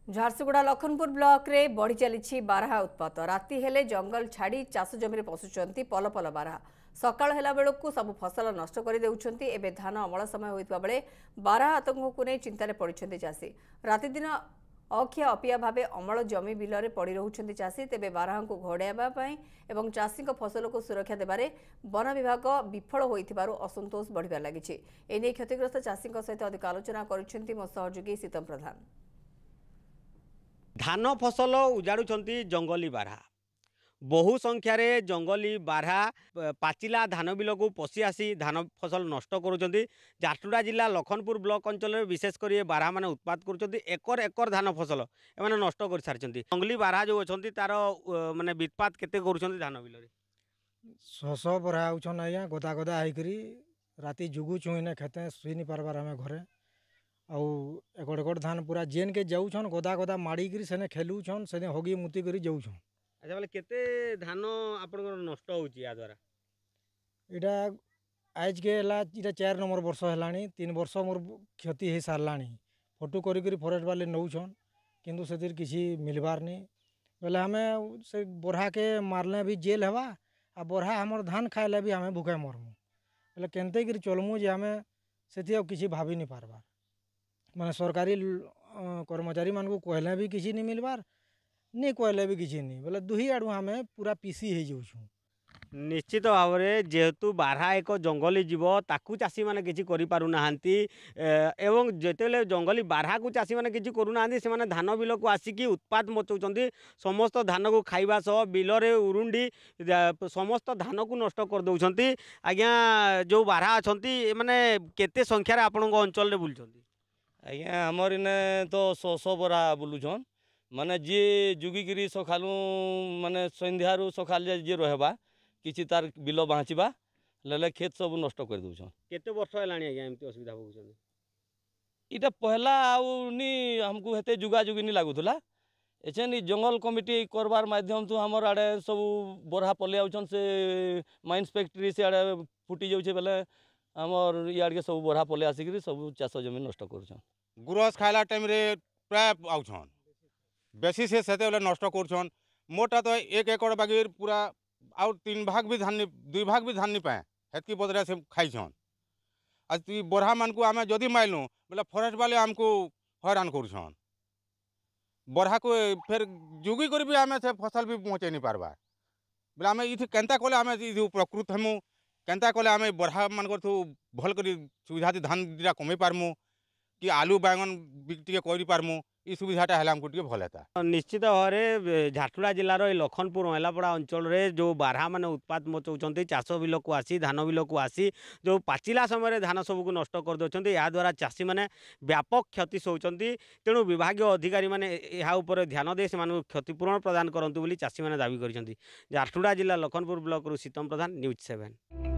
Jharsuguda Lakhanpur block रे बढ़ी चली बारहा उत्पात राति हेले जंगल छाड़ी चाष जमी पशुंट पल पल बारहा सकाळ हेला बेलू सब फसल नष्ट कर देउछंती। एबे धान अमल समय होइतबा बेले बारहा आतंक को नहीं चिंतार पड़ते चाषी राति दिन अखिया अपिया भावे अमल जमी बिल में पड़ रोचंती चाषी। तेबे बारहा को घोड़ाइवाई और चाषी फसल को सुरक्षा देबारे वन विभाग विफल होइथिबारु असंतोष बढ़िबार लागिछि। एने क्षतिग्रस्त चाषी सहित अधिक आलोचना करिसेंती मो सहयोगी सीतम प्रधान। धान फसल उजाड़ुंट जंगली बारहा बहु संख्यार जंगली बारहा पाचिला धान बिल को पशि आसी धान फसल नष्ट करुँच। झारसुगुड़ा जिला लखनपुर ब्लॉक अंचल में विशेषकर ये बारहा मैंने उत्पाद कर एकर एकर धान फसल एम नष्ट कर सारी। जंगली बारहा जो अच्छा तार मानने वित्पात केते करुँच धान बिल 100 बरहा आउछन आज्ञा गदा गदा होकर राति जुगु चुईने खेते शुई नहीं पार्बार आम घरे आउ एकड़ धान पूरा जेन के जाऊन गदा गदा माड़ी सेने खेलुछन से हगी मुती कर जाऊन। अच्छा बोले केते धान आपण नष्ट हो द्वारा इटा आज के इटा 4 नंबर वर्ष है 3 वर्ष मोर क्षति हो सारा फोटो करी फरेस्ट वाले नौछन किंतु से किसी मिलबार नहीं बोले हमें से बरहा के मारले भी जेल हवा आ बरहा हमर धान खाइले भी हमें भूखे मरमु बोले केनते कर चलमु जे हमें से किसी भाभी नहीं पार्बार माने सरकारी कर्मचारी मान को कहले भी किसी नहीं मिलबार नहीं कहले भी किसी नहीं बोले दुही आड़ू आम पूरा पीसी हो जाऊँ। निश्चित भाव में जेहेतु बारहा एक जंगली जीव ताकू चाषी मैंने किसी करूनाहांती एवं जितेबाला जंगली बारहा को चाषी मैंने किसी करूना से धान बिल को आसिकी उत्पाद मचाऊँ समस्त धान को खाइबा सह बिल रे उरुंडी समस्त धान को नष्ट कर दौरान। आज्ञा जो बारहा अच्छा मैंने केते संख्यार आपण अंचल बुलूँ आज्ञा आमर इने तो 100 बरा बुलूछन माने जी जुगिकी सकालू माने संध्यारू सकाल जी रहबा किसी तार बिल बाँचवा ले खेत सब नष्ट कर दौन। केते वर्ष है एमती असुविधा भोगुं इटा पहला आनी हमको हेते जुगा जुगी नहीं लगुला एछे जंगल कमिटी करबार माध्यम तो हमर आड़े सब बरहा पलि आउछन से माइंस फैक्ट्री से आड़े फुटी जाऊे बेले आमर इाड़ के सब बरहा पलि आसिक सब चाष जमी नष्ट कर गुरस खाइला टाइम रे प्राय आउछन बेसी से नष्ट कर मोटा तो 1 एकड़ बागी पूरा आउ 3 भाग भी धान 2 भाग भी धान नहीं पाए हेतकी बदला से खाईछन। आज तु बरहा मान को आम जदि माइलु बोले फरेस्ट वाले आमको हैरान कर बरहा को फिर जुगी कर भी आम से फसल भी पहुँचे नहीं पार्बार बोले आम ये केन्ता कले आम उपकृत हेमु केन्ता कले आम बरहा मान भल कर सुविधा धान दुटा कमे पार्मु कि आलू बैंगन टे करमु ये सुविधाटा है आमको टे भल है। निश्चित भाव में झारसुगुड़ा जिलार लखनपुर महिलापड़ा अंचल में जो बारहा मैंने उत्पाद मचाऊँ चाष बिल को आसी धान बिल को आसी जो पाचिला समय धान सबको नष्ट कर दौरान याद्वारा चाषी मैंने व्यापक क्षति सोचती तेणु विभाग अधिकारी मैंने यहाँ ध्यान दे से क्षतिपूरण प्रदान करूँ चाषी मैंने दावी कर। झारसुगुड़ा जिला लखनपुर ब्लॉक सीतम प्रधान न्यूज 7।